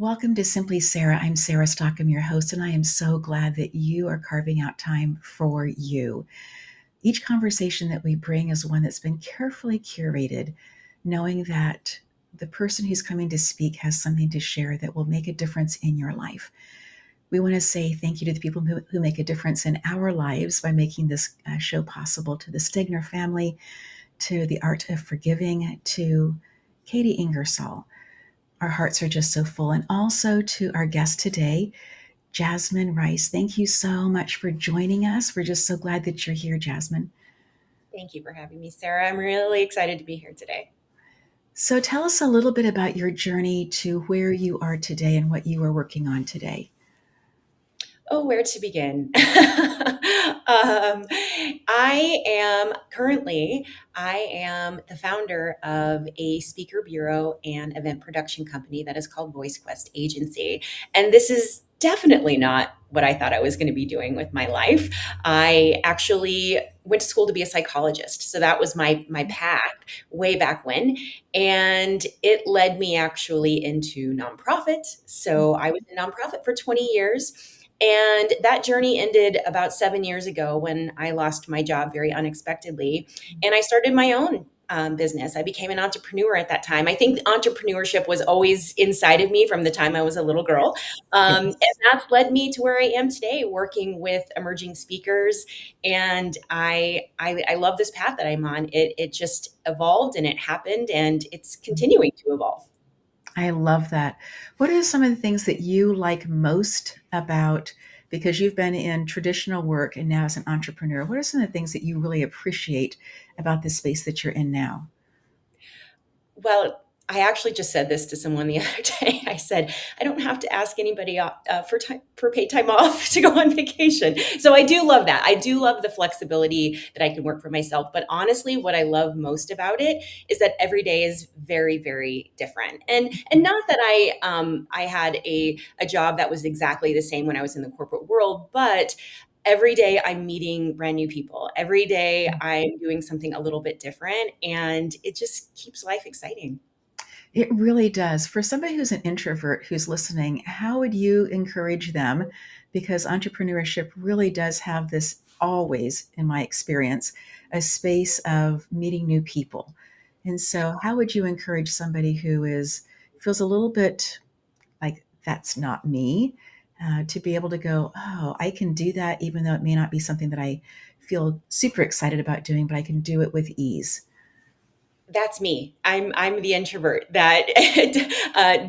Welcome to Simply Sarah. I'm Sarah Stockham, your host, and I am so glad that you are carving out time for you. Each conversation that we bring is one that's been carefully curated, knowing that the person who's coming to speak has something to share that will make a difference in your life. We want to say thank you to the people who make a difference in our lives by making this show possible, to the Stegner family, to the Art of Forgiving, to Katie Ingersoll. Our hearts are just so full. And also to our guest today, Jasmine Rice. Thank you so much for joining us. We're just so glad that you're here, Jasmine. Thank you for having me, Sarah. I'm really excited to be here today. So tell us a little bit about your journey to where you are today and what you are working on today. Oh, where to begin? I am the founder of a speaker bureau and event production company that is called VoiceQuest Agency. And this is definitely not what I thought I was going to be doing with my life. I actually went to school to be a psychologist. So that was my path way back when. And it led me actually into nonprofit. So I was in nonprofit for 20 years. And that journey ended about 7 years ago when I lost my job very unexpectedly. And I started my own business. I became an entrepreneur at that time. I think entrepreneurship was always inside of me from the time I was a little girl. And Yes. that's led me to where I am today, working with emerging speakers. And I love this path that I'm on. It just evolved and it happened and it's continuing to evolve. I love that. What are some of the things that you like most about, because you've been in traditional work and now as an entrepreneur, what are some of the things that you really appreciate about the space that you're in now? Well, I actually just said this to someone the other day. I said, I don't have to ask anybody for paid time off to go on vacation. So I do love that. I do love the flexibility that I can work for myself. But honestly, what I love most about it is that every day is very, very different. And not that I had a job that was exactly the same when I was in the corporate world, but every day I'm meeting brand new people. Every day I'm doing something a little bit different, and it just keeps life exciting. It really does. For somebody who's an introvert who's listening, how would you encourage them? Because entrepreneurship really does have this always, in my experience, a space of meeting new people. And so, how would you encourage somebody who is feels a little bit like that's not me, to be able to go, oh, I can do that, even though it may not be something that I feel super excited about doing, but I can do it with ease. That's me. I'm the introvert that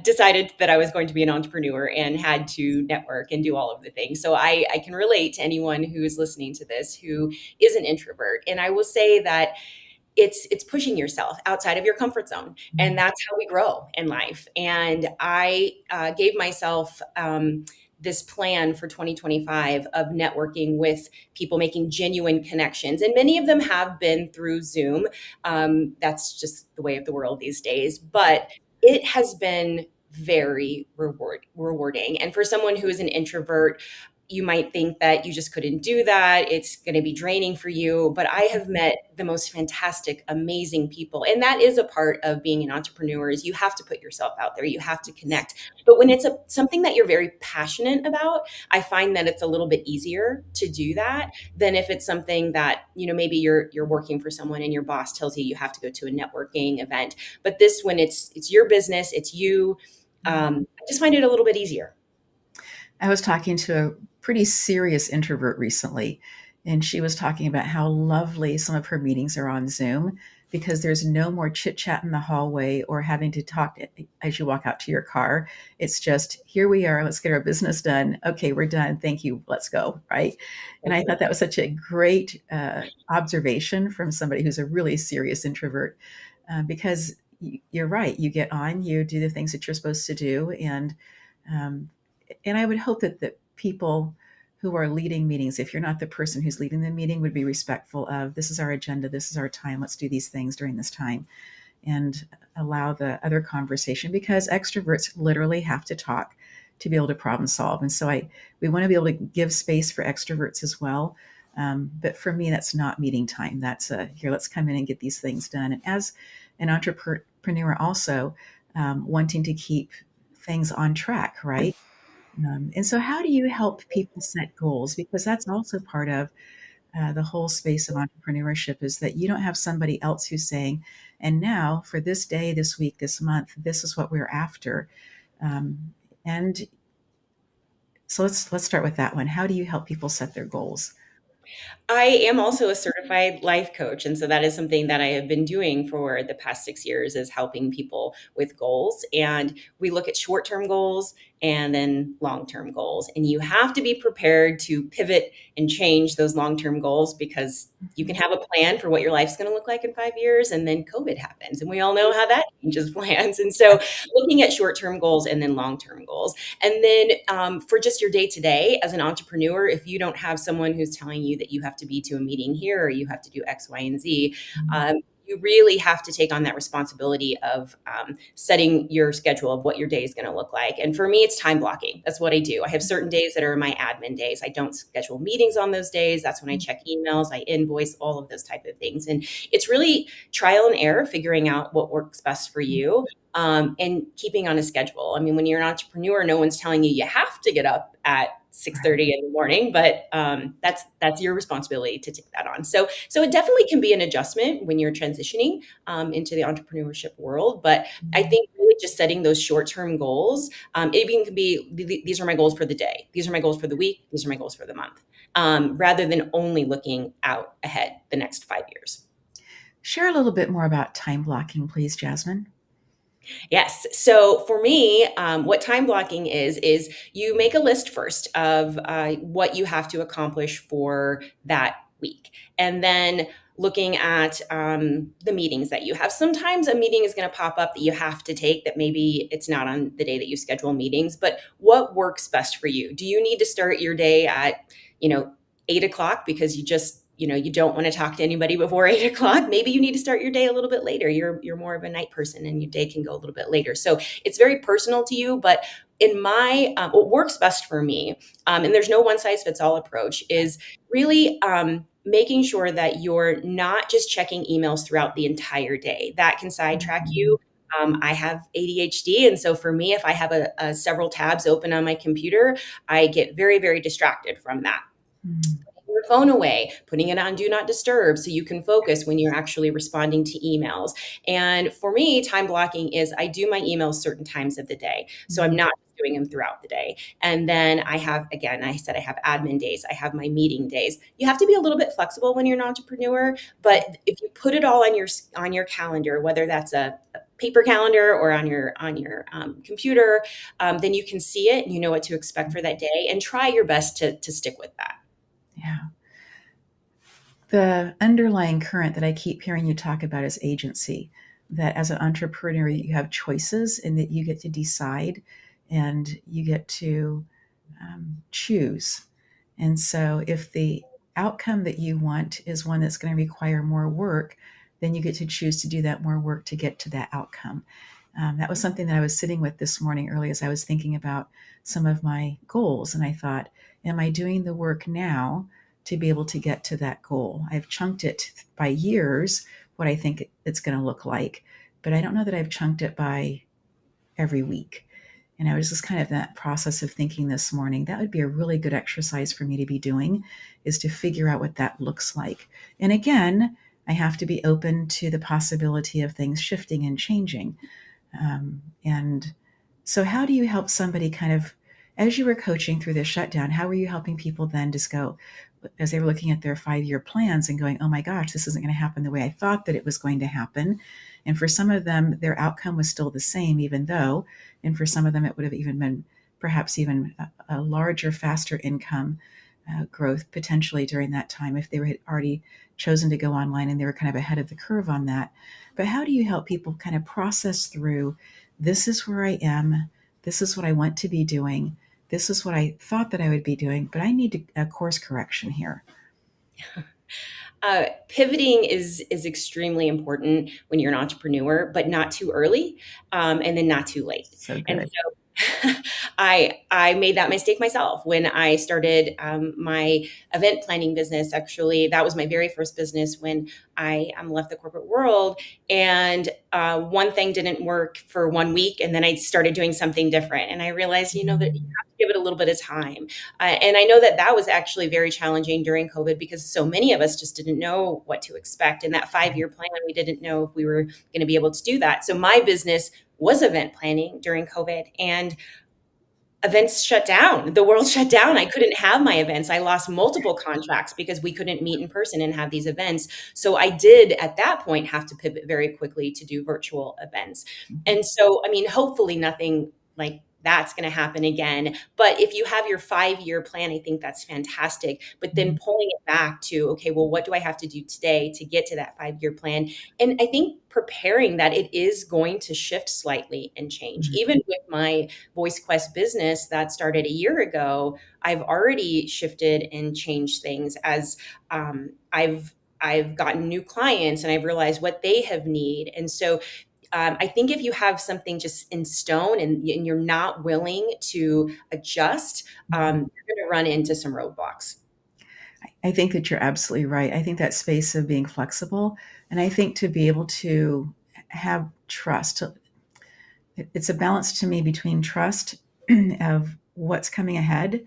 decided that I was going to be an entrepreneur and had to network and do all of the things. So I can relate to anyone who is listening to this who is an introvert. And I will say that it's pushing yourself outside of your comfort zone, and that's how we grow in life. And I gave myself this plan for 2025 of networking with people, making genuine connections, and many of them have been through Zoom. That's just the way of the world these days, but it has been very rewarding. And for someone who is an introvert, you might think that you just couldn't do that. It's going to be draining for you. But I have met the most fantastic, amazing people. And that is a part of being an entrepreneur is you have to put yourself out there. You have to connect. But when it's something that you're very passionate about, I find that it's a little bit easier to do that than if it's something that, maybe you're working for someone and your boss tells you you have to go to a networking event. But this, when it's your business, it's you, I just find it a little bit easier. I was talking to a pretty serious introvert recently, and she was talking about how lovely some of her meetings are on Zoom because there's no more chit chat in the hallway or having to talk as you walk out to your car. It's just, here we are, let's get our business done. Okay, we're done. Thank you. Let's go. Right. And I thought that was such a great observation from somebody who's a really serious introvert, because you're right. You get on, you do the things that you're supposed to do. Um, and I would hope that the people who are leading meetings, if you're not the person who's leading the meeting, would be respectful of, this is our agenda, this is our time, let's do these things during this time, and allow the other conversation, because extroverts literally have to talk to be able to problem solve. And so we want to be able to give space for extroverts as well. But for me, that's not meeting time. That's here, let's come in and get these things done. And as an entrepreneur also, wanting to keep things on track, right? And so, how do you help people set goals? Because that's also part of the whole space of entrepreneurship is that you don't have somebody else who's saying, and now for this day, this week, this month, this is what we're after. Um, and so let's start with that one. How do you help people set their goals? I am also a certified life coach, and so that is something that I have been doing for the past 6 years is helping people with goals, and we look at short-term goals and then long-term goals, and you have to be prepared to pivot and change those long-term goals because you can Mhm. have a plan for what your life's gonna look like in 5 years, and then COVID happens, and we all know how that changes plans, and so looking at short-term goals and then long-term goals. And then for just your day to day as an entrepreneur, if you don't have someone who's telling you that you have to be to a meeting here or you have to do X, Y, and Z, you really have to take on that responsibility of setting your schedule of what your day is going to look like. And for me, it's time blocking. That's what I do. I have certain days that are my admin days. I don't schedule meetings on those days. That's when I check emails, I invoice, all of those type of things. And it's really trial and error, figuring out what works best for you and keeping on a schedule. I mean, when you're an entrepreneur, no one's telling you have to get up at 6:30 in the morning, but that's your responsibility to take that on. So it definitely can be an adjustment when you're transitioning into the entrepreneurship world. But I think really just setting those short term goals, it even can be these are my goals for the day, these are my goals for the week, these are my goals for the month, rather than only looking out ahead the next 5 years. Share a little bit more about time blocking, please, Jasmine. Yes. So for me, what time blocking is you make a list first of what you have to accomplish for that week, and then looking at the meetings that you have. Sometimes a meeting is going to pop up that you have to take that maybe it's not on the day that you schedule meetings, but what works best for you? Do you need to start your day at, you know, 8 o'clock because you just you don't want to talk to anybody before 8 o'clock? Maybe you need to start your day a little bit later. You're more of a night person and your day can go a little bit later. So it's very personal to you. But in my what works best for me, and there's no one size fits all approach, is really making sure that you're not just checking emails throughout the entire day. That can sidetrack Mhm. you. I have ADHD, and so for me, if I have a several tabs open on my computer, I get very, very distracted from that. Mhm. Your phone away, putting it on do not disturb so you can focus when you're actually responding to emails. And for me, time blocking is I do my emails certain times of the day. So I'm Mhm. not doing them throughout the day. And then I have, again, I said I have admin days, I have my meeting days. You have to be a little bit flexible when you're an entrepreneur, but if you put it all on your calendar, whether that's a paper calendar or on your computer, then you can see it and you know what to expect for that day and try your best to stick with that. Yeah. The underlying current that I keep hearing you talk about is agency, that as an entrepreneur, you have choices and that you get to decide and you get to choose. And so, if the outcome that you want is one that's going to require more work, then you get to choose to do that more work to get to that outcome. That was something that I was sitting with this morning early as I was thinking about some of my goals. And I thought, am I doing the work now to be able to get to that goal? I've chunked it by years, what I think it's going to look like, but I don't know that I've chunked it by every week. And I was just kind of in that process of thinking this morning, that would be a really good exercise for me to be doing, is to figure out what that looks like. And again, I have to be open to the possibility of things shifting and changing. And so, how do you help somebody kind of, as you were coaching through this shutdown, how were you helping people then just go, as they were looking at their 5 year plans and going, oh my gosh, this isn't going to happen the way I thought that it was going to happen? And for some of them, their outcome was still the same, even though, and for some of them, it would have even been perhaps even a larger, faster income growth potentially during that time if they had already chosen to go online and they were kind of ahead of the curve on that. But how do you help people kind of process through, this is where I am, this is what I want to be doing, this is what I thought that I would be doing, but I need a course correction here? Pivoting is extremely important when you're an entrepreneur, but not too early, and then not too late. So And good. I made that mistake myself when I started my event planning business. Actually, that was my very first business when I left the corporate world. And one thing didn't work for 1 week, and then I started doing something different. And I realized, that you have to give it a little bit of time. And I know that that was actually very challenging during COVID because so many of us just didn't know what to expect. In that 5 year plan, we didn't know if we were going to be able to do that. So my business was event planning during COVID, and events shut down. The world shut down. I couldn't have my events. I lost multiple contracts because we couldn't meet in person and have these events. So I did at that point have to pivot very quickly to do virtual events. And so, I mean, hopefully nothing like that's going to happen again. But if you have your 5 year plan, I think that's fantastic. But then pulling it back to, okay, well, what do I have to do today to get to that 5 year plan? And I think preparing that it is going to shift slightly and change. Mhm. Even with my VoiceQuest business that started a year ago, I've already shifted and changed things as I've gotten new clients and I've realized what they have need. And so I think if you have something just in stone and you're not willing to adjust, you're going to run into some roadblocks. I think that you're absolutely right. I think that space of being flexible, and I think to be able to have trust, it's a balance to me between trust of what's coming ahead,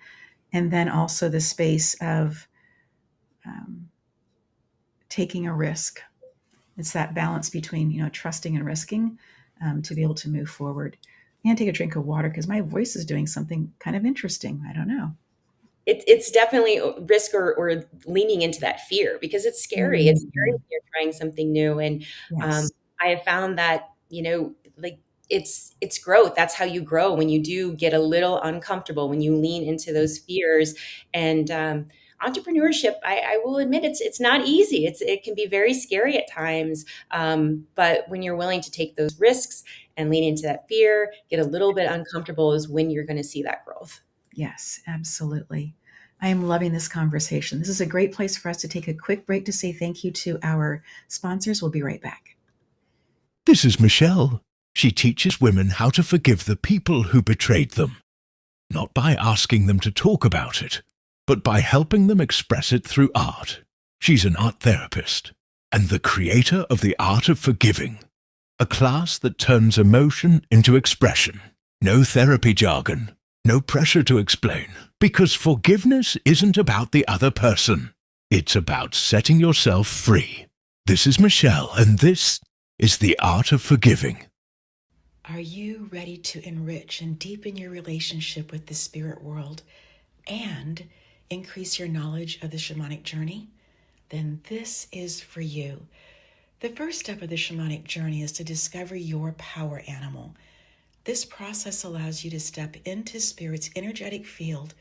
and then also the space of um, taking a risk. It's that balance between, trusting and risking, to be able to move forward. And take a drink of water because my voice is doing something kind of interesting. I don't know. It's definitely risk or leaning into that fear because it's scary. It's scary Mhm. when you're trying something new. And Yes. I have found that, like it's growth. That's how you grow when you do get a little uncomfortable, when you lean into those fears. And entrepreneurship, I will admit it's not easy. It can be very scary at times. But when you're willing to take those risks and lean into that fear, get a little bit uncomfortable is when you're going to see that growth. Yes, absolutely. I am loving this conversation. This is a great place for us to take a quick break to say thank you to our sponsors. We'll be right back. This is Michelle. She teaches women how to forgive the people who betrayed them, not by asking them to talk about it, but by helping them express it through art. She's an art therapist and the creator of The Art of Forgiving, a class that turns emotion into expression. No therapy jargon, no pressure to explain, because forgiveness isn't about the other person. It's about setting yourself free. This is Michelle, and this is The Art of Forgiving. Are you ready to enrich and deepen your relationship with the spirit world and increase your knowledge of the shamanic journey? Then this is for you. The first step of the shamanic journey is to discover your power animal. This process allows you to step into spirit's energetic field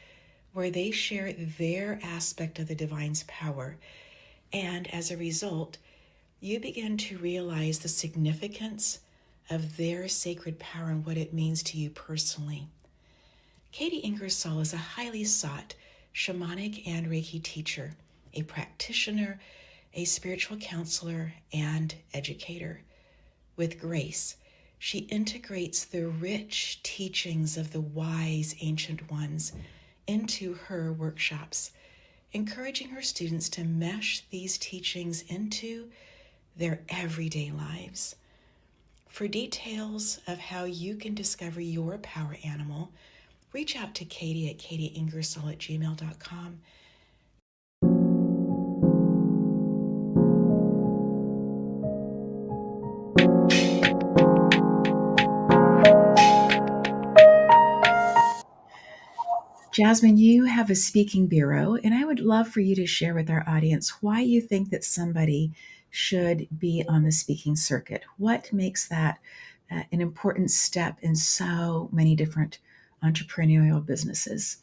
where they share their aspect of the divine's power. And as a result, you begin to realize the significance of their sacred power and what it means to you personally. Katie Ingersoll is a highly sought shamanic and Reiki teacher, a practitioner, a spiritual counselor, and educator. With grace, she integrates the rich teachings of the wise ancient ones into her workshops, encouraging her students to mesh these teachings into their everyday lives. For details of how you can discover your power animal, reach out to Katie at katieingersoll@gmail.com. Jasmine, you have a speaking bureau, and I would love for you to share with our audience why you think that somebody should be on the speaking circuit. What makes that an important step in so many different entrepreneurial businesses?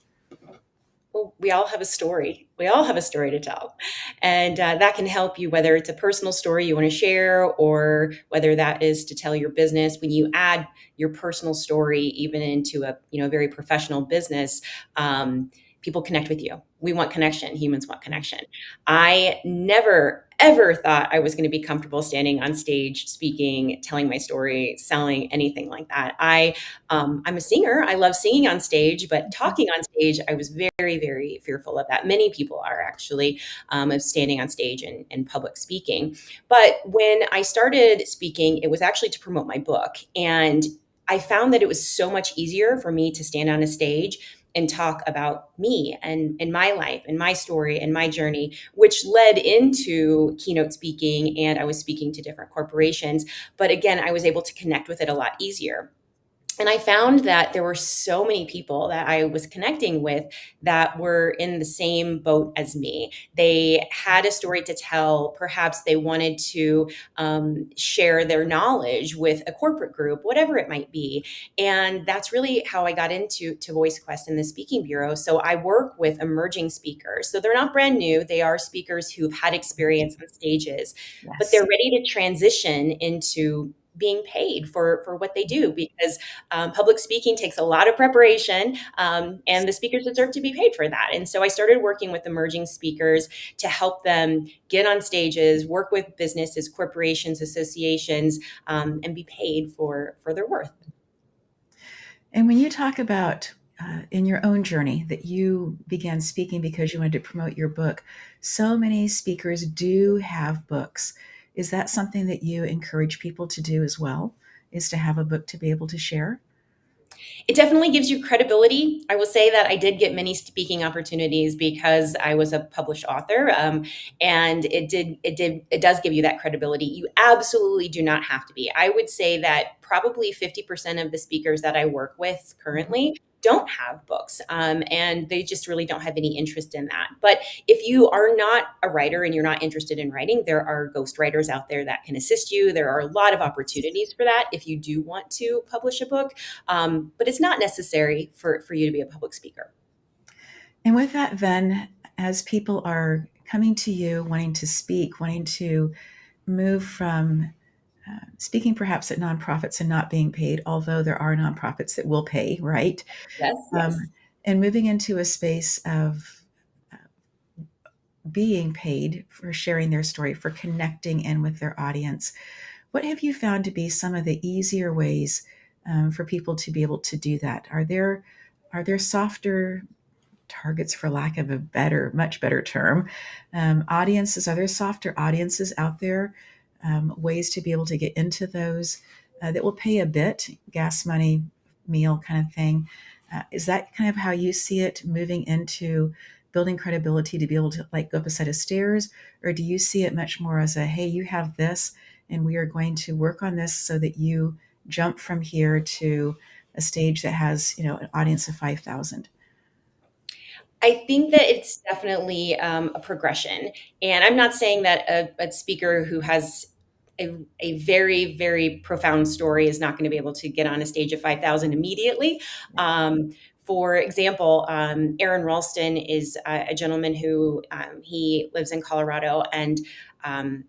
Well, we all have a story. We all have a story to tell. And that can help you, whether it's a personal story you want to share or whether that is to tell your business. When you add your personal story even into a very professional business, people connect with you. We want connection. Humans want connection. I never, ever thought I was going to be comfortable standing on stage, speaking, telling my story, selling, anything like that. I'm a singer. I love singing on stage, but talking on stage, I was very, very fearful of that. Many people are actually, of standing on stage and public speaking. But when I started speaking, it was actually to promote my book. And I found that it was so much easier for me to stand on a stage and talk about me and my life and my story and my journey, which led into keynote speaking. And I was speaking to different corporations. But again, I was able to connect with it a lot easier. And I found that there were so many people that I was connecting with that were in the same boat as me. They had a story to tell. Perhaps they wanted to share their knowledge with a corporate group, whatever it might be. And that's really how I got into VoiceQuest and the Speaking Bureau. So I work with emerging speakers. So they're not brand new. They are speakers who've had experience on stages, but they're Yes. ready to transition into being paid for what they do, because public speaking takes a lot of preparation, and the speakers deserve to be paid for that. And so I started working with emerging speakers to help them get on stages, work with businesses, corporations, associations, and be paid for their worth. And when you talk about in your own journey that you began speaking because you wanted to promote your book, so many speakers do have books. Is that something that you encourage people to do as well? Is to have a book to be able to share? It definitely gives you credibility. I will say that I did get many speaking opportunities because I was a published author, and it does give you that credibility. You absolutely do not have to be. I would say that probably 50% of the speakers that I work with currently don't have books, and they just really don't have any interest in that. But if you are not a writer and you're not interested in writing, there are ghostwriters out there that can assist you. There are a lot of opportunities for that if you do want to publish a book. But it's not necessary for you to be a public speaker. And with that, then, as people are coming to you wanting to speak, wanting to move from speaking perhaps at nonprofits and not being paid, although there are nonprofits that will pay, right? Yes, yes. And moving into a space of being paid for sharing their story, for connecting in with their audience. What have you found to be some of the easier ways for people to be able to do that? Are there softer targets, for lack of a much better term, audiences? Are there softer audiences out there? Ways to be able to get into those that will pay a bit, gas money, meal kind of thing. Is that kind of how you see it moving into building credibility to be able to like go up a set of stairs? Or do you see it much more as a, hey, you have this and we are going to work on this so that you jump from here to a stage that has, an audience of 5,000? I think that it's definitely a progression. And I'm not saying that a speaker who has a very, very profound story is not going to be able to get on a stage of 5,000 immediately. For example, Aaron Ralston is a gentleman who he lives in Colorado, and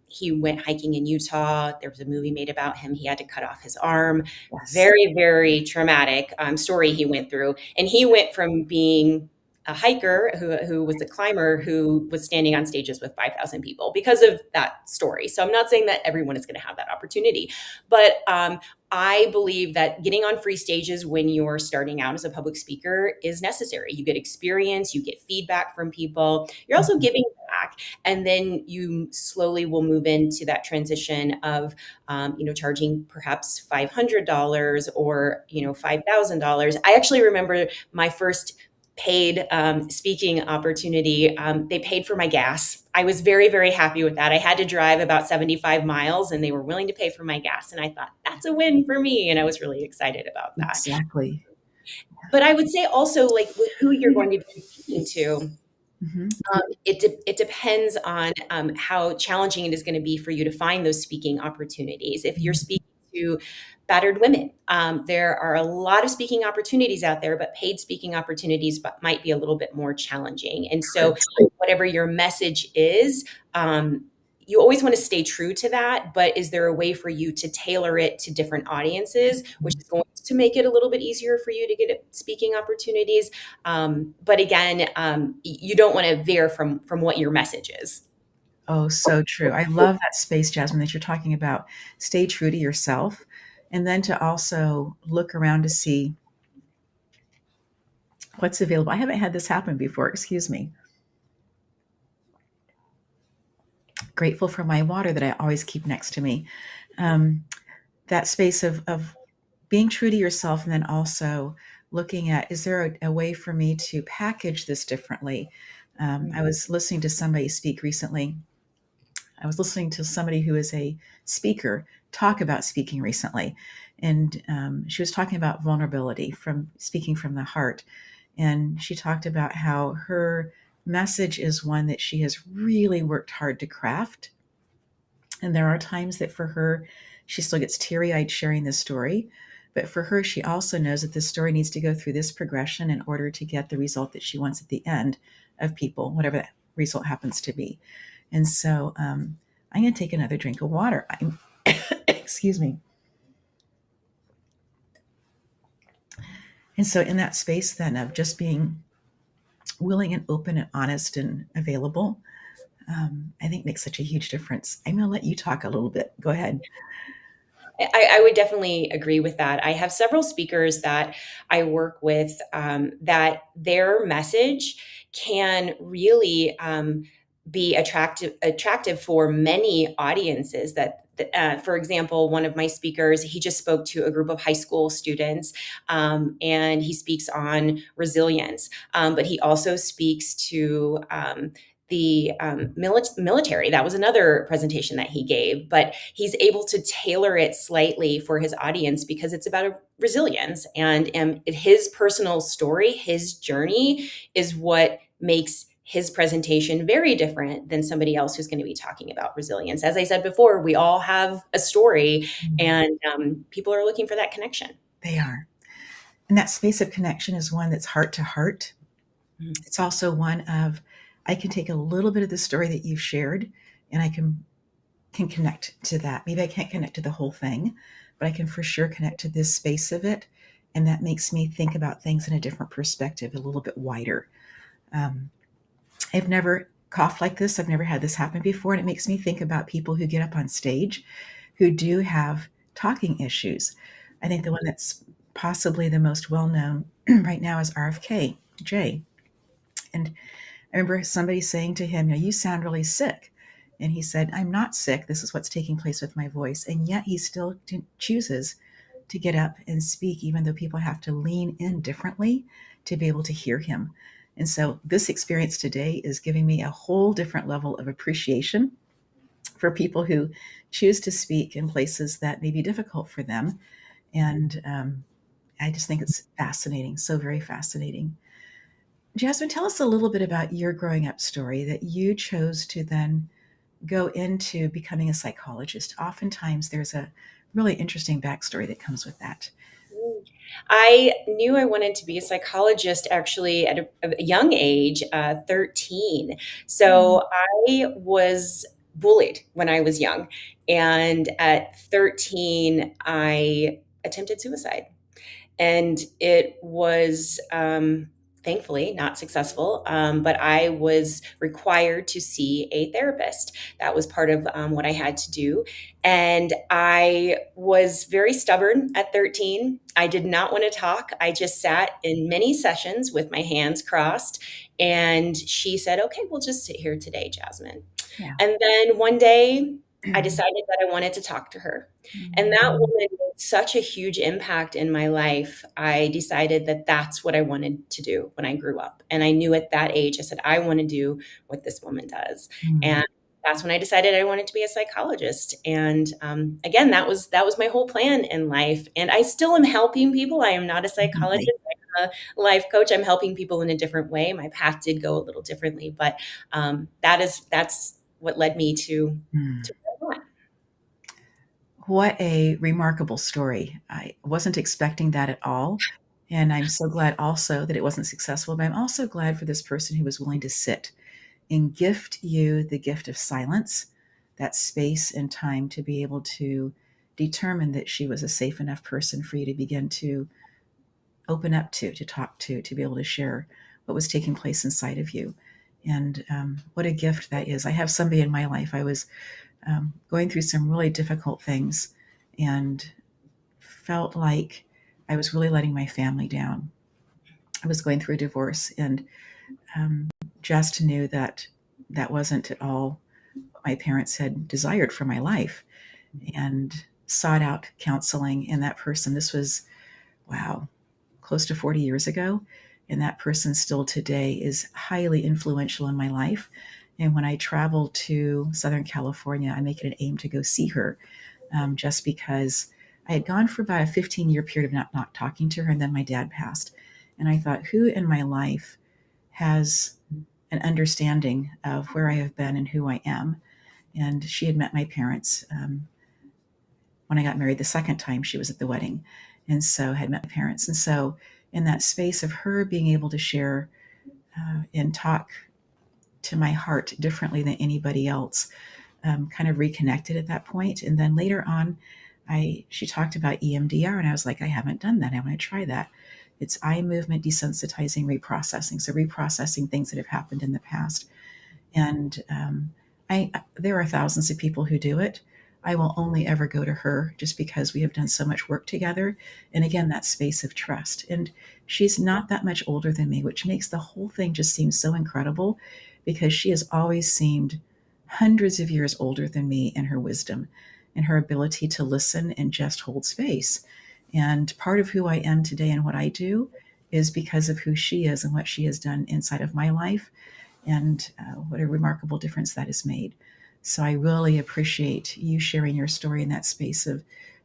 he went hiking in Utah. There was a movie made about him. He had to cut off his arm. Yes. Very, very traumatic story he went through. And he went from being a hiker who was a climber who was standing on stages with 5,000 people because of that story. So I'm not saying that everyone is going to have that opportunity, but I believe that getting on free stages when you're starting out as a public speaker is necessary. You get experience, you get feedback from people, you're also giving back, and then you slowly will move into that transition of, charging perhaps $500 or, $5,000. I actually remember my first paid speaking opportunity. They paid for my gas. I was very, very happy with that. I had to drive about 75 miles and they were willing to pay for my gas. And I thought, that's a win for me. And I was really excited about that. Exactly. But I would say also, like, with who you're going to be speaking to, Mm-hmm. it depends on how challenging it is going to be for you to find those speaking opportunities. If you're speaking to battered women, there are a lot of speaking opportunities out there, but paid speaking opportunities might be a little bit more challenging. And so, whatever your message is, you always want to stay true to that, but is there a way for you to tailor it to different audiences, which is going to make it a little bit easier for you to get speaking opportunities? But again, you don't want to veer from what your message is. Oh, so true. I love that space, Jasmine, that you're talking about. Stay true to yourself, and then to also look around to see what's available. I haven't had this happen before. Excuse me. Grateful for my water that I always keep next to me. Um, that space of being true to yourself, and then also looking at, is there a way for me to package this differently? I was listening to somebody speak recently. I was listening to somebody who is a speaker talk about speaking recently. And she was talking about vulnerability from speaking from the heart. And she talked about how her message is one that she has really worked hard to craft. And there are times that for her, she still gets teary eyed sharing this story. But for her, she also knows that this story needs to go through this progression in order to get the result that she wants at the end of people, whatever that result happens to be. And so I'm going to take another drink of water. Excuse me. And so in that space then of just being willing and open and honest and available, I think makes such a huge difference. I'm going to let you talk a little bit. Go ahead. I would definitely agree with that. I have several speakers that I work with that their message can really be attractive for many audiences. For example, one of my speakers, he just spoke to a group of high school students, and he speaks on resilience, but he also speaks to the military. That was another presentation that he gave, but he's able to tailor it slightly for his audience because it's about resilience, and his personal story, his journey is what makes his presentation very different than somebody else who's going to be talking about resilience. As I said before, we all have a story, and people are looking for that connection. They are. And that space of connection is one that's heart to heart. It's also one of, I can take a little bit of the story that you've shared and I can connect to that. Maybe I can't connect to the whole thing, but I can for sure connect to this space of it. And that makes me think about things in a different perspective, a little bit wider. I've never coughed like this. I've never had this happen before. And it makes me think about people who get up on stage who do have talking issues. I think the one that's possibly the most well-known right now is RFK Jay. And I remember somebody saying to him, you sound really sick. And he said, I'm not sick. This is what's taking place with my voice. And yet he still chooses to get up and speak, even though people have to lean in differently to be able to hear him. And so this experience today is giving me a whole different level of appreciation for people who choose to speak in places that may be difficult for them. And I just think it's fascinating, so very fascinating. Jasmine, tell us a little bit about your growing up story that you chose to then go into becoming a psychologist. Oftentimes there's a really interesting backstory that comes with that. I knew I wanted to be a psychologist actually at a young age, 13. So I was bullied when I was young. And at 13, I attempted suicide. And it was thankfully not successful, but I was required to see a therapist. That was part of what I had to do. And I was very stubborn at 13. I did not want to talk. I just sat in many sessions with my hands crossed. And she said, okay, we'll just sit here today, Jasmine. Yeah. And then one day, I decided that I wanted to talk to her. And that woman made such a huge impact in my life. I decided that that's what I wanted to do when I grew up. And I knew at that age, I said, I want to do what this woman does. And that's when I decided I wanted to be a psychologist. And again, that was my whole plan in life. And I still am helping people. I am not a psychologist. I'm a life coach. I'm helping people in a different way. My path did go a little differently, but that's what led me to What a remarkable story. I wasn't expecting that at all. And I'm so glad also that it wasn't successful, but I'm also glad for this person who was willing to sit and gift you the gift of silence that space and time to be able to determine that she was a safe enough person for you to begin to open up to talk to be able to share what was taking place inside of you. And what a gift that is. I have somebody in my life. I was going through some really difficult things and felt like I was really letting my family down. I was going through a divorce and just knew that that wasn't at all what my parents had desired for my life, and sought out counseling. And that person, this was, wow, close to 40 years ago. And that person still today is highly influential in my life. And when I travel to Southern California, I make it an aim to go see her, just because I had gone for about a 15-year period of not talking to her. And then my dad passed. And I thought, who in my life has an understanding of where I have been and who I am? And she had met my parents. When I got married the second time, she was at the wedding, and so had met my parents. And so in that space of her being able to share and talk to my heart differently than anybody else, kind of reconnected at that point. And then later on, she talked about EMDR, and I was like, I haven't done that. I want to try that. It's eye movement desensitizing reprocessing. So reprocessing things that have happened in the past. And there are thousands of people who do it. I will only ever go to her just because we have done so much work together. And again, that space of trust. And she's not that much older than me, which makes the whole thing just seem so incredible, because she has always seemed hundreds of years older than me in her wisdom and her ability to listen and just hold space. And part of who I am today and what I do is because of who she is and what she has done inside of my life, and what a remarkable difference that has made. So I really appreciate you sharing your story in that space of,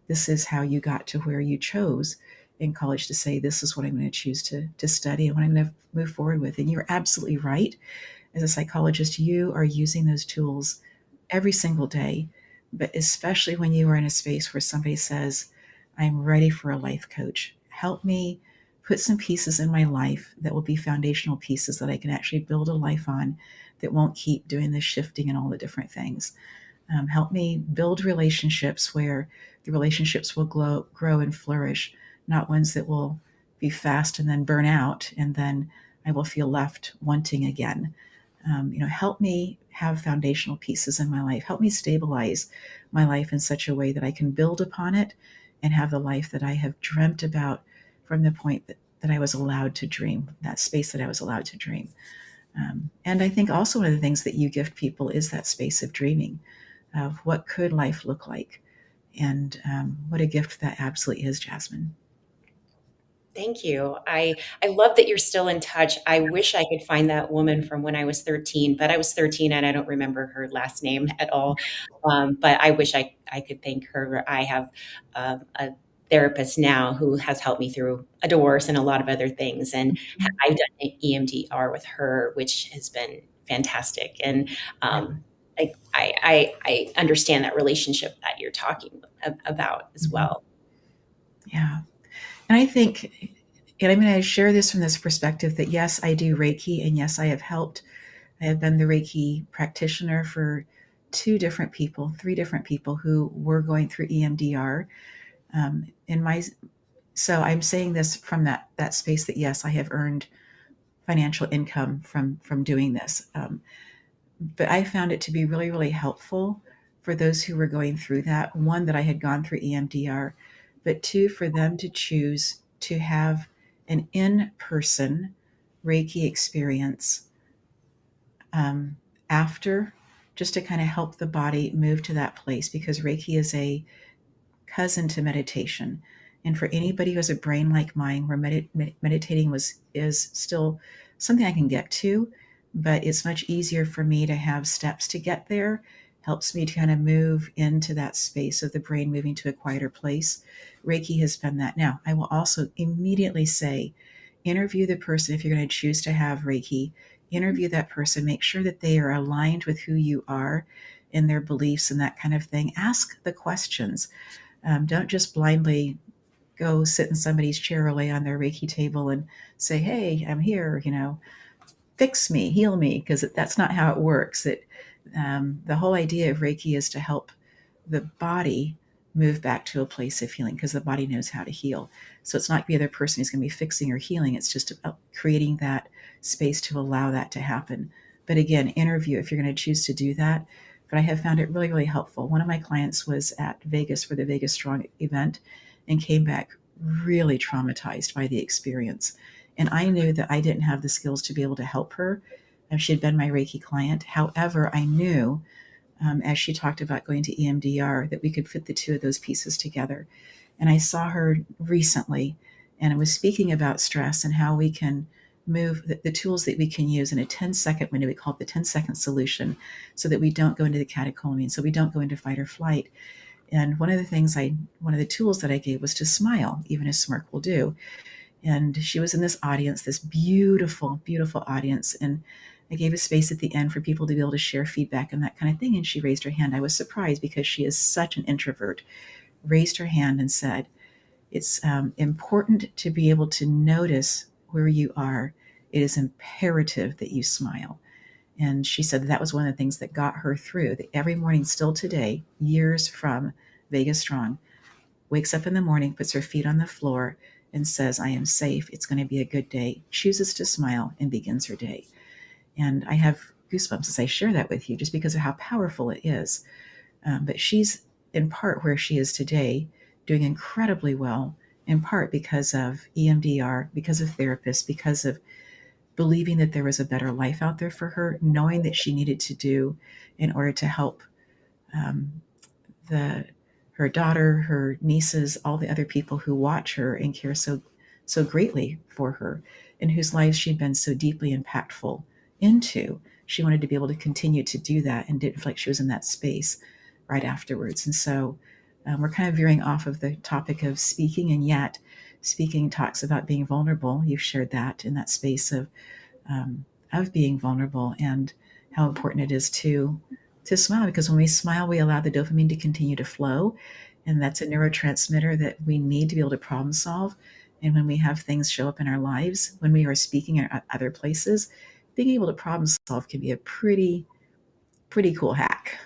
this is how you got to where you chose in college to say, this is what I'm going to choose to study and what I'm going to move forward with. And you're absolutely right. As a psychologist, you are using those tools every single day, but especially when you are in a space where somebody says, I'm ready for a life coach. Help me put some pieces in my life that will be foundational pieces that I can actually build a life on, that won't keep doing the shifting and all the different things. Help me build relationships where the relationships will grow and flourish, not ones that will be fast and then burn out, and then I will feel left wanting again. Help me have foundational pieces in my life. Help me stabilize my life in such a way that I can build upon it and have the life that I have dreamt about from the point that I was allowed to dream, that space that I was allowed to dream. And I think also one of the things that you gift people is that space of dreaming, of what could life look like. And what a gift that absolutely is, Jasmine. Thank you. I love that you're still in touch. I wish I could find that woman from when I was 13, but I was 13 and I don't remember her last name at all. But I wish I could thank her. I have a therapist now who has helped me through a divorce and a lot of other things. And I've done EMDR with her, which has been fantastic. And I understand that relationship that you're talking about as well. Yeah. And I think, and I'm going to share this from this perspective that yes, I do Reiki, and yes, I have helped. I have been the Reiki practitioner for three different people who were going through EMDR. So I'm saying this from that space that yes, I have earned financial income from doing this. But I found it to be really, really helpful for those who were going through that. One, that I had gone through EMDR, but two, for them to choose to have an in-person Reiki experience after, just to kind of help the body move to that place, because Reiki is a cousin to meditation. And for anybody who has a brain like mine, where meditating is still something I can get to, but it's much easier for me to have steps to get there. Helps me to kind of move into that space of the brain moving to a quieter place. Reiki has been that. Now, I will also immediately say, interview the person if you're going to choose to have Reiki. Interview that person. Make sure that they are aligned with who you are and their beliefs and that kind of thing. Ask the questions. Don't just blindly go sit in somebody's chair or lay on their Reiki table and say, hey, I'm here, fix me, heal me, because that's not how it works. The whole idea of Reiki is to help the body move back to a place of healing because the body knows how to heal. So it's not the other person who's going to be fixing or healing. It's just about creating that space to allow that to happen. But again, interview if you're going to choose to do that. But I have found it really, really helpful. One of my clients was at Vegas for the Vegas Strong event and came back really traumatized by the experience. And I knew that I didn't have the skills to be able to help her. She had been my Reiki client. However, I knew as she talked about going to EMDR, that we could fit the two of those pieces together. And I saw her recently, and I was speaking about stress and how we can move the tools that we can use in a 10-second window. We call it the 10-second solution, so that we don't go into the catecholamine, so we don't go into fight or flight. And one of the tools that I gave was to smile, even as smirk will do. And she was in this audience, this beautiful, beautiful audience. And I gave a space at the end for people to be able to share feedback and that kind of thing. And she raised her hand. I was surprised because she is such an introvert. Raised her hand and said, it's important to be able to notice where you are. It is imperative that you smile. And she said that was one of the things that got her through. That every morning, still today, years from Vegas Strong, wakes up in the morning, puts her feet on the floor, and says, I am safe. It's going to be a good day. Chooses to smile and begins her day. And I have goosebumps as I share that with you just because of how powerful it is. But she's in part where she is today, doing incredibly well, in part because of EMDR, because of therapists, because of believing that there was a better life out there for her, knowing that she needed to do in order to help um, the her daughter, her nieces, all the other people who watch her and care so greatly for her, and whose lives she'd been so deeply impactful into. She wanted to be able to continue to do that and didn't feel like she was in that space right afterwards. And so we're kind of veering off of the topic of speaking, and yet speaking talks about being vulnerable. You've shared that in that space of being vulnerable and how important it is to smile, because when we smile, we allow the dopamine to continue to flow. And that's a neurotransmitter that we need to be able to problem solve. And when we have things show up in our lives, when we are speaking at other places, being able to problem solve can be a pretty cool hack.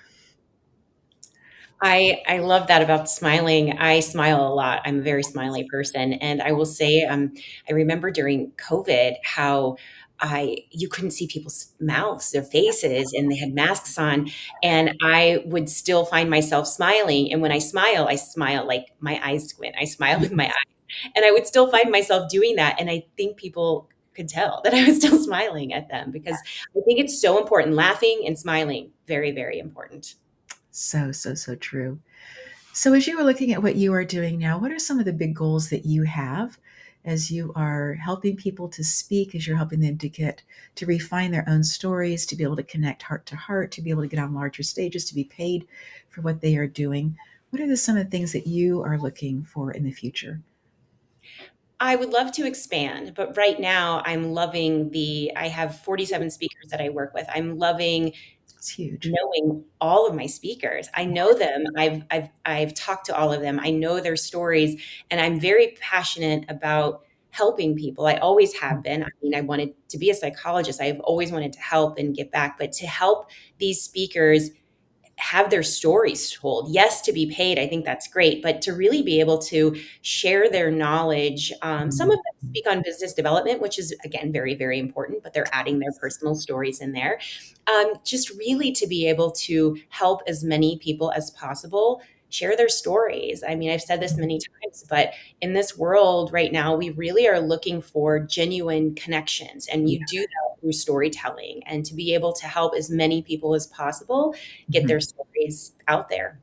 I love that about smiling. I smile a lot. I'm a very smiley person, and I will say, I remember during COVID how I you couldn't see people's mouths, their faces, and they had masks on, and I would still find myself smiling. And when I smile like my eyes squint. I smile with my eyes, and I would still find myself doing that. And I think people could tell that I was still smiling at them because I think it's so important. Laughing and smiling, very, very important. So true. So, as you are looking at what you are doing now, what are some of the big goals that you have as you are helping people to speak, as you're helping them to get to refine their own stories, to be able to connect heart to heart, to be able to get on larger stages, to be paid for what they are doing? What are some of the things that you are looking for in the future? I would love to expand, but right now I'm loving I have 47 speakers that I work with. I'm loving It's huge. knowing all of my speakers. I know them. I've talked to all of them. I know their stories, and I'm very passionate about helping people. I always have been. I mean, I wanted to be a psychologist. I've always wanted to help and give back, but to help these speakers have their stories told. Yes, to be paid, I think that's great, but to really be able to share their knowledge. Some of them speak on business development, which is, again, very, very important, but they're adding their personal stories in there. Just really to be able to help as many people as possible share their stories. I mean, I've said this many times, but in this world right now, we really are looking for genuine connections, and you do that through storytelling, and to be able to help as many people as possible get Mhm. their stories out there.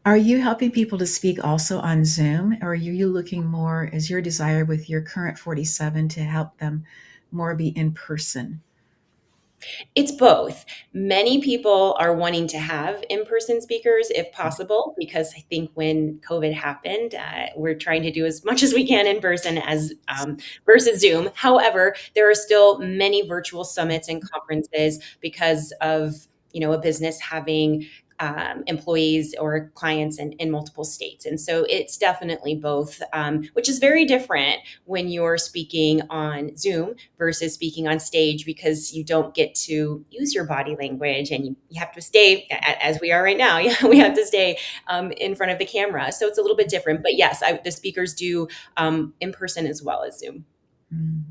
Are you helping people to speak also on Zoom, or are you looking more as your desire with your current 47 to help them more be in person? It's both. Many people are wanting to have in-person speakers if possible, because I think when COVID happened, we're trying to do as much as we can in person as versus Zoom. However, there are still many virtual summits and conferences because of a business having employees or clients in multiple states. And so it's definitely both, which is very different when you're speaking on Zoom versus speaking on stage, because you don't get to use your body language, and you have to stay, as we are right now, we have to stay in front of the camera. So it's a little bit different. But yes, the speakers do in person as well as Zoom. Mm.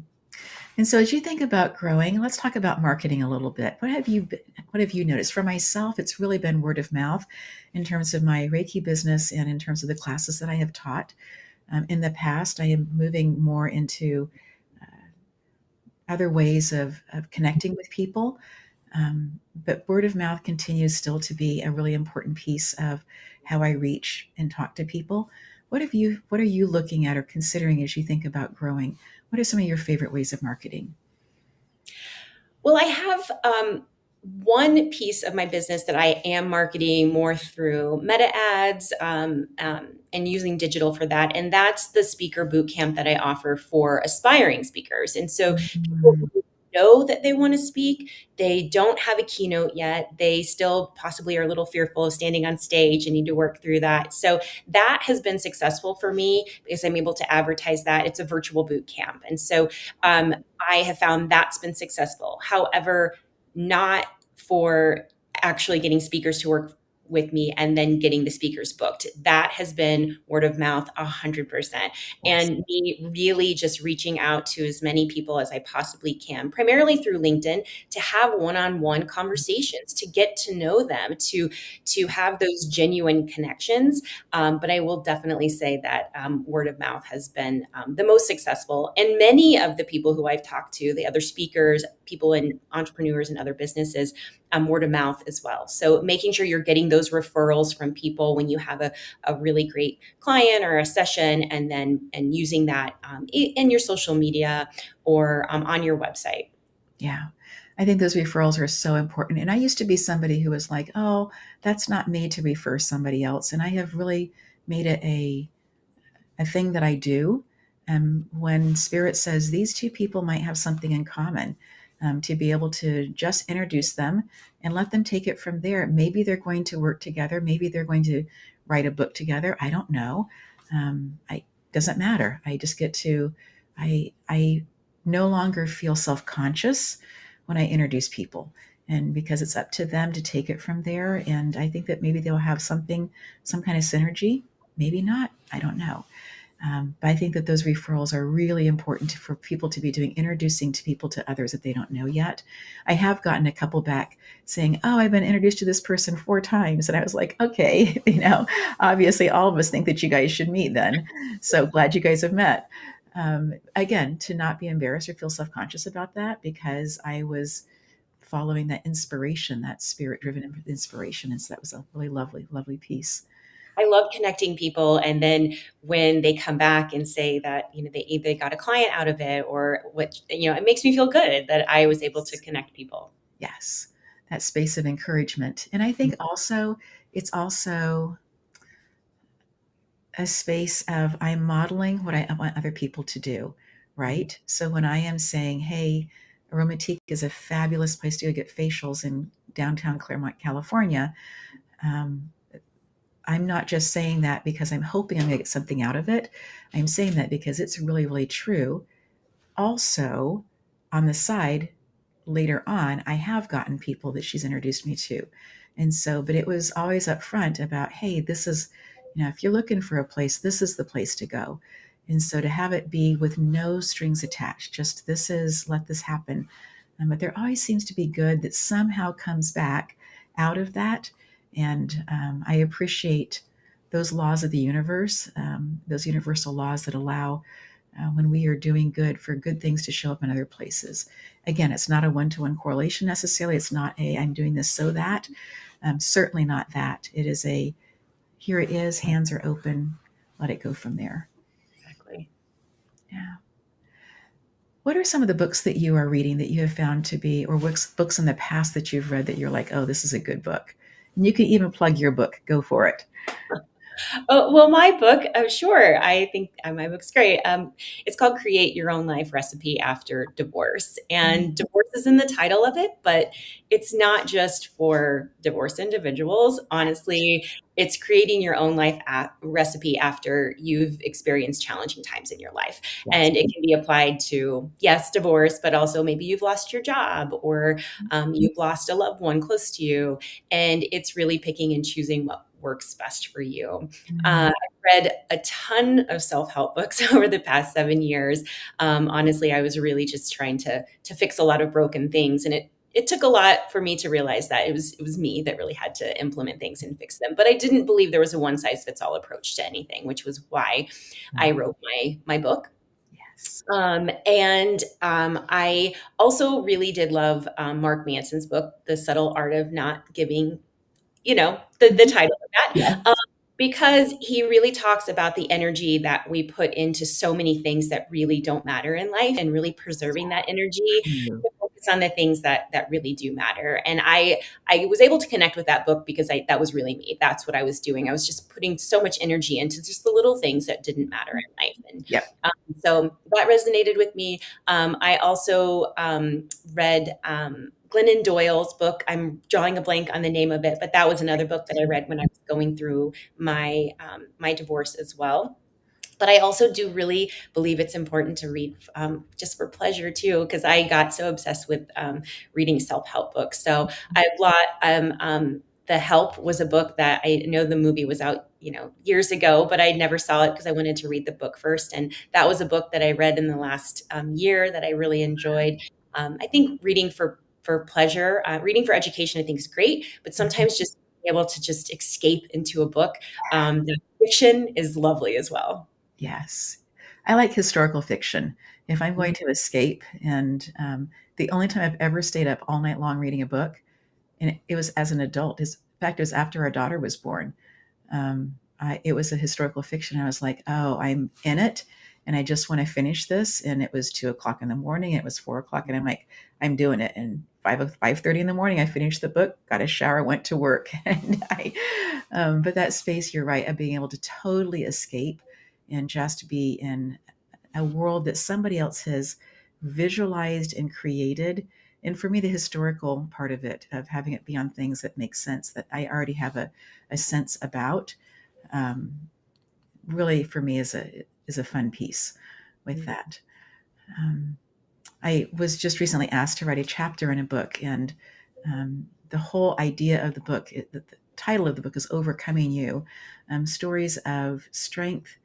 And so as you think about growing, let's talk about marketing a little bit. What have you noticed? For myself, it's really been word of mouth in terms of my Reiki business and in terms of the classes that I have taught. In the past, I am moving more into other ways of connecting with people. But word of mouth continues still to be a really important piece of how I reach and talk to people. What are you looking at or considering as you think about growing? What are some of your favorite ways of marketing? Well, I have one piece of my business that I am marketing more through meta ads, and using digital for that. And that's the speaker boot camp that I offer for aspiring speakers. And so people Mm, who know that they want to speak, they don't have a keynote yet. They still possibly are a little fearful of standing on stage and need to work through that. So that has been successful for me because I'm able to advertise that. It's a virtual boot camp. And so I have found that's been successful. However, not for actually getting speakers to work with me and then getting the speakers booked. That has been word of mouth 100%. yes. And me really just reaching out to as many people as I possibly can, primarily through LinkedIn, to have one-on-one conversations, to get to know them, to have those genuine connections. But I will definitely say that word of mouth has been the most successful. And many of the people who I've talked to, the other speakers, people in entrepreneurs and other businesses, word of mouth as well. So making sure you're getting those referrals from people when you have a really great client or a session, and using that in your social media or on your website. Yeah. I think those referrals are so important. And I used to be somebody who was like, oh, that's not me to refer somebody else. And I have really made it a thing that I do. When Spirit says these two people might have something in common, to be able to just introduce them and let them take it from there. Maybe they're going to work together. Maybe they're going to write a book together. I don't know. I doesn't matter. I just get to. I no longer feel self conscious when I introduce people, and because it's up to them to take it from there. And I think that maybe they'll have some kind of synergy. Maybe not. I don't know. But I think that those referrals are really important for people to be doing, introducing to people to others that they don't know yet. I have gotten a couple back saying, "Oh, I've been introduced to this person 4 times," and I was like, "Okay, obviously all of us think that you guys should meet then. So glad you guys have met." Again, to not be embarrassed or feel self-conscious about that, because I was following that inspiration, that spirit-driven inspiration, and so that was a really lovely, lovely piece. I love connecting people, and then when they come back and say that they got a client out of it, or what, it makes me feel good that I was able to connect people. Yes, that space of encouragement. And I think also it's also a space of I'm modeling what I want other people to do, right? So when I am saying, hey, Aromatique is a fabulous place to go get facials in downtown Claremont, California, um, I'm not just saying that because I'm hoping I'm going to get something out of it. I'm saying that because it's really, really true. Also, on the side, later on, I have gotten people that she's introduced me to. And so, but it was always up front about, hey, this is, if you're looking for a place, this is the place to go. And so to have it be with no strings attached, just this is, let this happen. But there always seems to be good that somehow comes back out of that. And I appreciate those laws of the universe, those universal laws that allow when we are doing good for good things to show up in other places. Again, it's not a one-to-one correlation necessarily. It's not a I'm doing this so that. Certainly not that. It is a here it is, hands are open, let it go from there. Exactly. Yeah. What are some of the books that you are reading that you have found to be, or books in the past that you've read that you're like, oh, this is a good book? And you can even plug your book. Go for it. Oh, well, my book, sure. I think my book's great. It's called Create Your Own Life Recipe After Divorce. And divorce is in the title of it, but it's not just for divorced individuals. Honestly, it's creating your own life recipe after you've experienced challenging times in your life. Yes. And it can be applied to, yes, divorce, but also maybe you've lost your job or you've lost a loved one close to you. And it's really picking and choosing what works best for you. Mm, I've read a ton of self-help books over the past 7 years. Honestly, I was really just trying to fix a lot of broken things, and it took a lot for me to realize that it was me that really had to implement things and fix them. But I didn't believe there was a one size fits all approach to anything, which was why I mm, wrote my book. yes. I also really did love Mark Manson's book, The Subtle Art of Not Giving, the Mhm. title of that, Yes. because he really talks about the energy that we put into so many things that really don't matter in life and really preserving that energy True. to focus on the things that really do matter. And I was able to connect with that book because that was really me. That's what I was doing. I was just putting so much energy into just the little things that didn't matter in life. And Yep. so that resonated with me. I also read Glennon Doyle's book. I'm drawing a blank on the name of it, but that was another book that I read when I was going through my divorce as well. But I also do really believe it's important to read just for pleasure too, because I got so obsessed with reading self-help books. So I bought The Help was a book that I know the movie was out, years ago, but I never saw it because I wanted to read the book first. And that was a book that I read in the last year that I really enjoyed. I think reading for pleasure, reading for education, I think is great, but Mhm. sometimes just being able to just escape into a book. The fiction is lovely as well. Yes. I like historical fiction. If I'm going Mhm. to escape, and the only time I've ever stayed up all night long reading a book, and it was as an adult. In fact, it was after our daughter was born. It was a historical fiction. I was like, oh, I'm in it, and I just want to finish this. And it was 2 o'clock in the morning. And it was 4 o'clock, and I'm like, I'm doing it. And 5:30 in the morning, I finished the book, got a shower, went to work, and but that space, you're right, of being able to totally escape and just be in a world that somebody else has visualized and created. And for me, the historical part of it, of having it be on things that make sense, that I already have a sense about, um, really for me is a fun piece with Mhm. that. Um, I was just recently asked to write a chapter in a book, and the whole idea of the book, the title of the book is Overcoming You, stories of strength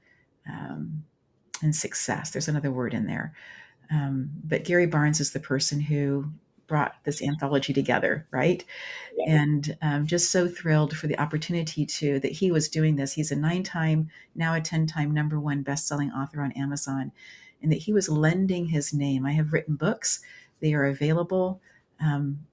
um, and success. There's another word in there. But Gary Barnes is the person who brought this anthology together, right? Yes. And just so thrilled for the opportunity that he was doing this. He's a 9-time, now a 10-time number one best-selling author on Amazon, and that he was lending his name. I have written books; they are available, um,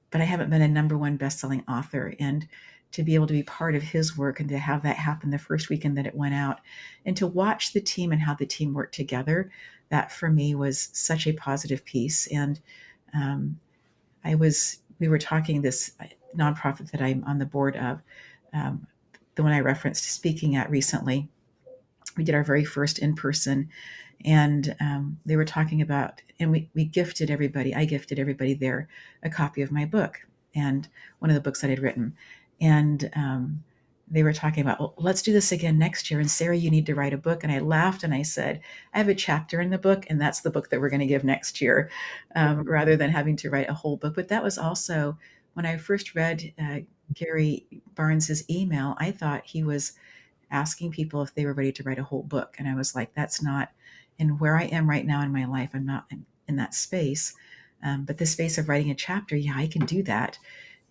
but I haven't been a number one best-selling author. And to be able to be part of his work and to have that happen the first weekend that it went out, and to watch the team and how the team worked together, that for me was such a positive piece. And um, we were talking, this nonprofit that I'm on the board of, um, the one I referenced speaking at recently. We did our very first in person, and they were talking about, and we gifted everybody. I gifted everybody there a copy of my book, and one of the books that I'd written, and they were talking about, well, let's do this again next year. And Sarah, you need to write a book. And I laughed and I said, I have a chapter in the book, and that's the book that we're going to give next year, rather than having to write a whole book. But that was also when I first read Gary Barnes's email. I thought he was asking people if they were ready to write a whole book. And I was like, that's not, and where I am right now in my life, I'm not in that space. But the space of writing a chapter, yeah, I can do that.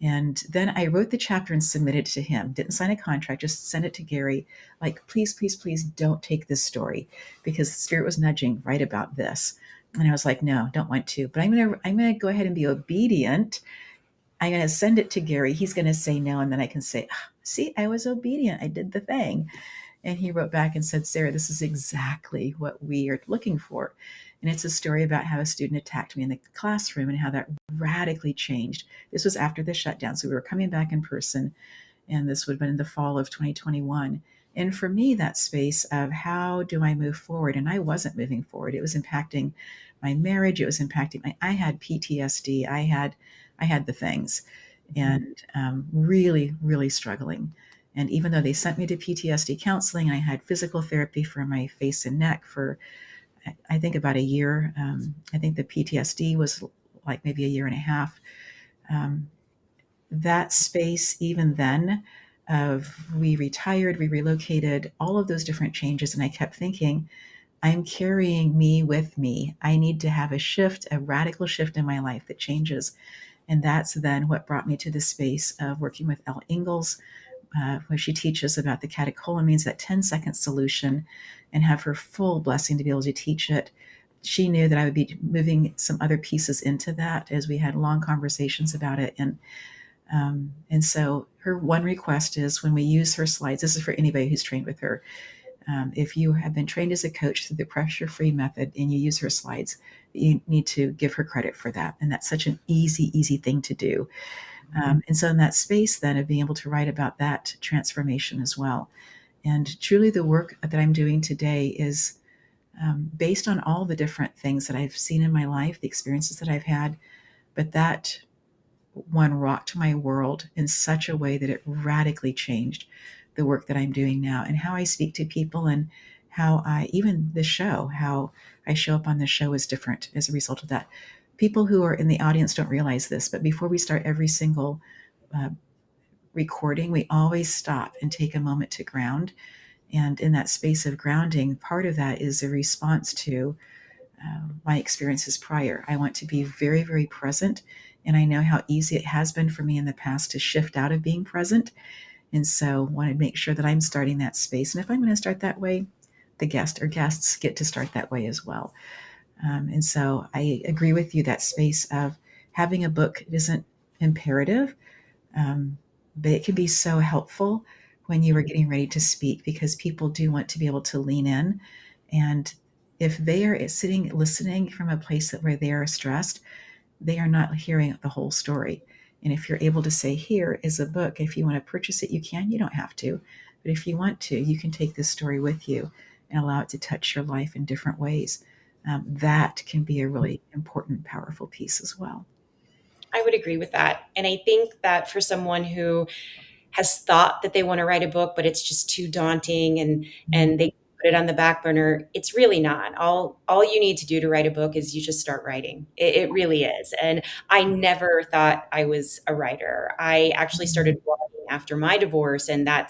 And then I wrote the chapter and submitted it to him. Didn't sign a contract, just sent it to Gary. Like, please, please, please don't take this story, because the spirit was nudging right about this. And I was like, no, don't want to. But I'm gonna go ahead and be obedient. I'm gonna send it to Gary. He's gonna say no, and then I can say, "Ah, see, I was obedient. I did the thing." And he wrote back and said, Sarah, this is exactly what we are looking for. And it's a story about how a student attacked me in the classroom and how that radically changed. This was after the shutdown. So we were coming back in person, and this would have been in the fall of 2021. And for me, that space of how do I move forward? And I wasn't moving forward. It was impacting my marriage. It was impacting I had PTSD. I had the things, and really, really struggling. And even though they sent me to PTSD counseling, I had physical therapy for my face and neck for, I think, about a year. I think the PTSD was like maybe a year and a half. Um, that space, even then, of we retired, we relocated, all of those different changes. And I kept thinking, I'm carrying me with me. I need to have a shift, a radical shift in my life that changes. And that's then what brought me to the space of working with Elle Ingalls, where she teaches about the catecholamines, that 10-second solution, and have her full blessing to be able to teach it. She knew that I would be moving some other pieces into that as we had long conversations about it. And so her one request is when we use her slides, this is for anybody who's trained with her. If you have been trained as a coach through the pressure-free method and you use her slides, you need to give her credit for that. And that's such an easy, easy thing to do. And so in that space then of being able to write about that transformation as well. And truly the work that I'm doing today is based on all the different things that I've seen in my life, the experiences that I've had, but that one rocked my world in such a way that it radically changed the work that I'm doing now and how I speak to people, and how even the show, how I show up on the show is different as a result of that. People who are in the audience don't realize this, but before we start every single uh, recording, we always stop and take a moment to ground. And in that space of grounding, part of that is a response to my experiences prior. I want to be very, very present. And I know how easy it has been for me in the past to shift out of being present. And so want to make sure that I'm starting that space. And if I'm going to start that way, the guest or guests get to start that way as well. And so I agree with you, that space of having a book isn't imperative, but it can be so helpful when you are getting ready to speak, because people do want to be able to lean in. And if they are sitting listening from a place that where they are stressed, they are not hearing the whole story. And if you're able to say, here is a book, if you want to purchase it, you can, you don't have to. But if you want to, you can take this story with you and allow it to touch your life in different ways. That can be a really important, powerful piece as well. I would agree with that. And I think that for someone who has thought that they want to write a book, but it's just too daunting, and they put it on the back burner, it's really not. All you need to do to write a book is you just start writing. It really is. And I never thought I was a writer. I actually started blogging after my divorce, and I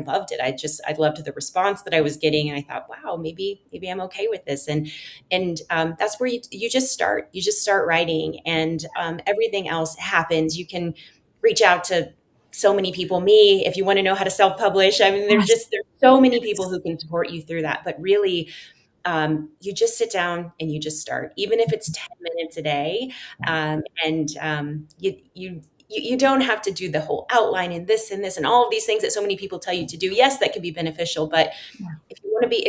loved it. I loved the response that I was getting, and I thought, wow, maybe I'm okay with this. And that's where you just start. You just start writing, and everything else happens. You can reach out to so many people. Me, if you want to know how to self-publish, I mean, there's so many people who can support you through that. But really, you just sit down and you just start, even if it's 10 minutes a day. And you don't have to do the whole outline and this and all of these things that so many people tell you to do. Yes, that can be beneficial, but if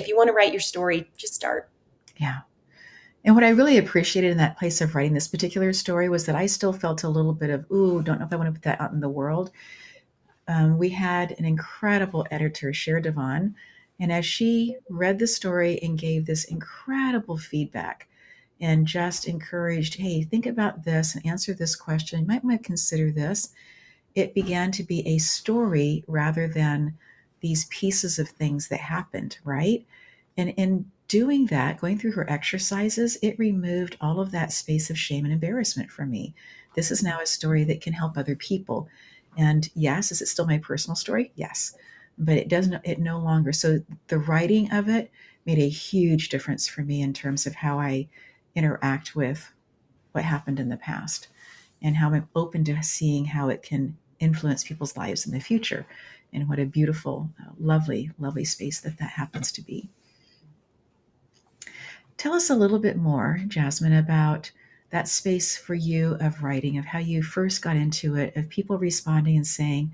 you want to write your story, just start. Yeah. And what I really appreciated in that place of writing this particular story was that I still felt a little bit of, ooh, don't know if I want to put that out in the world. We had an incredible editor, Cher Devon, and as she read the story and gave this incredible feedback and just encouraged, hey, think about this and answer this question. You might want to consider this. It began to be a story rather than these pieces of things that happened, right? And in doing that, going through her exercises, it removed all of that space of shame and embarrassment from me. This is now a story that can help other people. And yes, is it still my personal story? Yes. But it no longer. So the writing of it made a huge difference for me in terms of how I interact with what happened in the past, and how I'm open to seeing how it can influence people's lives in the future. And what a beautiful, lovely, lovely space that happens to be. Tell us a little bit more, Jasmine, about that space for you of writing, of how you first got into it, of people responding and saying,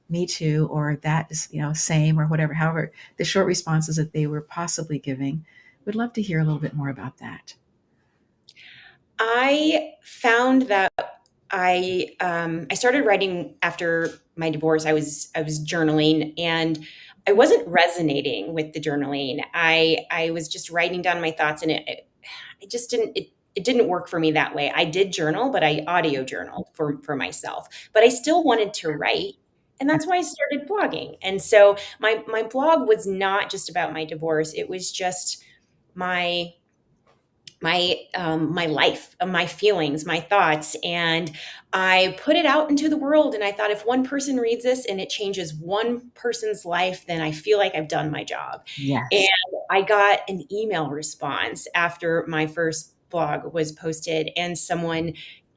me too, or that is, same, or whatever, however, the short responses that they were possibly giving. Would love to hear a little bit more about that. I found that I started writing after my divorce. I was journaling, and I wasn't resonating with the journaling. I was just writing down my thoughts, and it just it didn't work for me that way. I did journal, but I audio journaled for myself. But I still wanted to write, and that's why I started blogging. And so my blog was not just about my divorce. It was just my my life, my feelings, my thoughts, and I put it out into the world. And I thought, if one person reads this and it changes one person's life, then I feel like I've done my job. And Yes. I got an email response after my first blog was posted, and someone,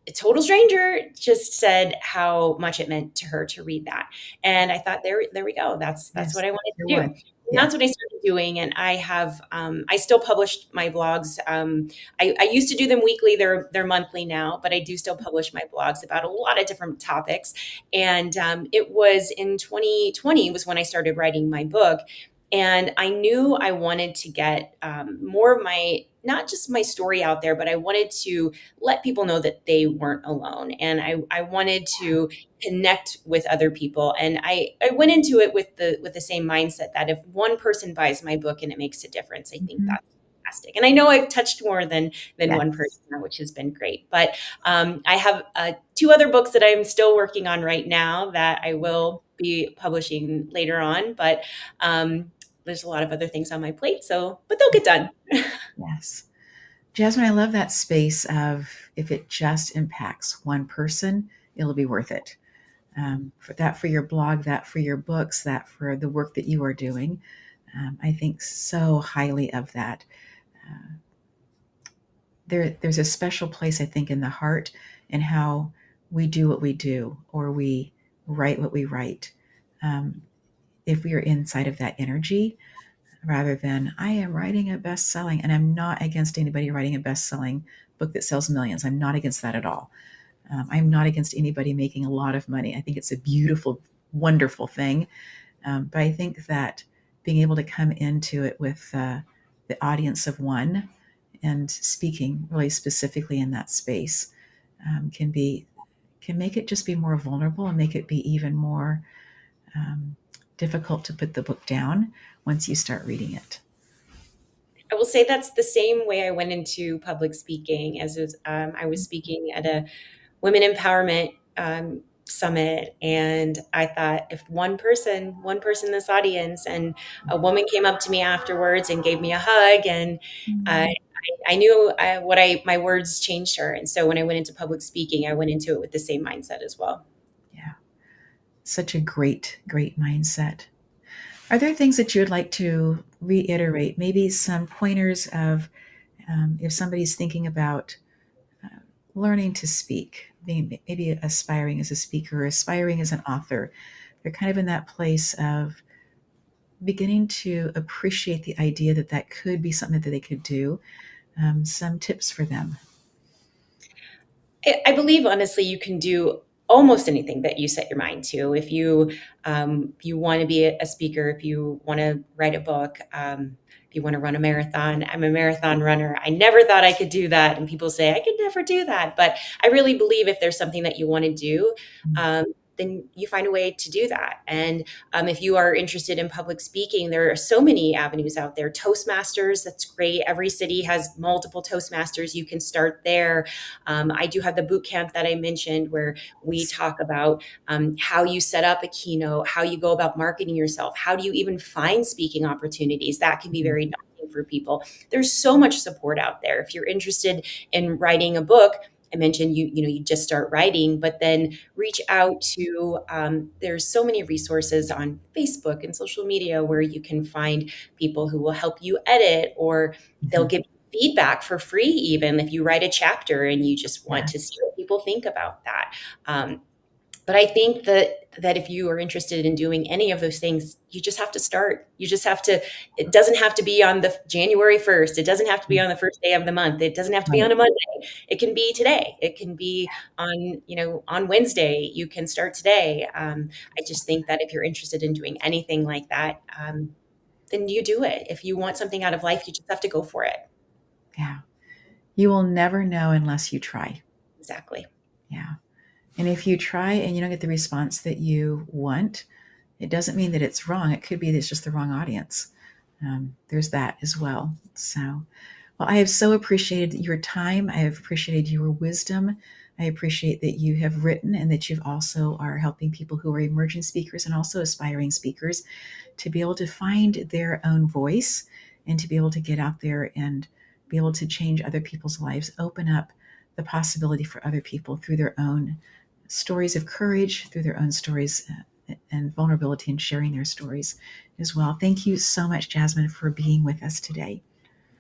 a total stranger, just said how much it meant to her to read that. And I thought, there we go. That's Yes. what I wanted You're to do. one. And Yeah. that's what I started doing. And I have, I still publish my blogs. I used to do them weekly. They're monthly now, but I do still publish my blogs about a lot of different topics. And it was in 2020 was when I started writing my book. And I knew I wanted to get more of my, not just my story out there, but I wanted to let people know that they weren't alone. And I wanted to connect with other people. And I went into it with the same mindset that if one person buys my book and it makes a difference, I think Mhm. that's fantastic. And I know I've touched more than one Yes. person, which has been great. But I have two other books that I'm still working on right now that I will be publishing later on. But there's a lot of other things on my plate, so but they'll get done. Yes. Jasmine, I love that space of, if it just impacts one person, it'll be worth it. For that, for your blog, that for your books, that for the work that you are doing. I think so highly of that. Uh, there's a special place, I think, in the heart and how we do what we do, or we write what we write. Um, if we are inside of that energy, rather than, I am writing a best selling, and I'm not against anybody writing a best selling book that sells millions. I'm not against that at all. I'm not against anybody making a lot of money. I think it's a beautiful, wonderful thing. But I think that being able to come into it with the audience of one and speaking really specifically in that space can make it just be more vulnerable and make it be even more um, difficult to put the book down once you start reading it. I will say that's the same way I went into public speaking, as was, I was speaking at a women empowerment summit, and I thought, if one person in this audience, and a woman came up to me afterwards and gave me a hug, and Mm. I knew what I my words changed her. And so when I went into public speaking, I went into it with the same mindset as well. Yeah, such a great, great mindset. Are there things that you would like to reiterate? Maybe some pointers of, if somebody's thinking about uh, learning to speak, being maybe aspiring as a speaker, aspiring as an author. They're kind of in that place of beginning to appreciate the idea that that could be something that they could do. Some tips for them. I believe, honestly, you can do almost anything that you set your mind to. If you want to be a speaker, if you want to write a book, if you want to run a marathon, I'm a marathon runner. I never thought I could do that, and people say I could never do that, but I really believe if there's something that you want to do, um, then you find a way to do that. And if you are interested in public speaking, there are so many avenues out there. Toastmasters, that's great. Every city has multiple Toastmasters. You can start there. I do have the boot camp that I mentioned, where we talk about how you set up a keynote, how you go about marketing yourself, how do you even find speaking opportunities. That can be Mhm. very daunting for people. There's so much support out there. If you're interested in writing a book, I mentioned you just start writing, but then reach out to. There's so many resources on Facebook and social media where you can find people who will help you edit, or they'll Mhm. give feedback for free, even if you write a chapter and you just want to see Yes. what people think about that. But I think that if you are interested in doing any of those things, you just have to start. You just have to. It doesn't have to be on the January 1st. It doesn't have to be on the first day of the month. It doesn't have to be Right. on a Monday. It can be today. It can be on, on Wednesday. You can start today. I just think that if you're interested in doing anything like that, then you do it. If you want something out of life, you just have to go for it. Yeah. You will never know unless you try. Exactly. Yeah. And if you try and you don't get the response that you want, It doesn't mean that it's wrong. It could be that it's just the wrong audience. There's that as well. So, well, I have so appreciated your time. I have appreciated your wisdom. I appreciate that you have written and that you also are helping people who are emerging speakers and also aspiring speakers to be able to find their own voice and to be able to get out there and be able to change other people's lives, open up the possibility for other people through their own stories of courage, through their own stories and vulnerability and sharing their stories as well. Thank you so much, Jasmine, for being with us today.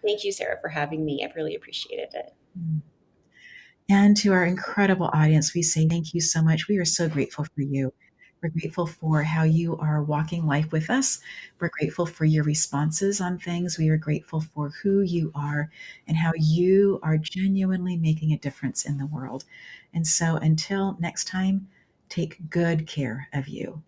Thank you, Sarah, for having me. I've really appreciated it. And to our incredible audience, we say thank you so much. We are so grateful for you. We're grateful for how you are walking life with us. We're grateful for your responses on things. We are grateful for who you are and how you are genuinely making a difference in the world. And so until next time, take good care of you.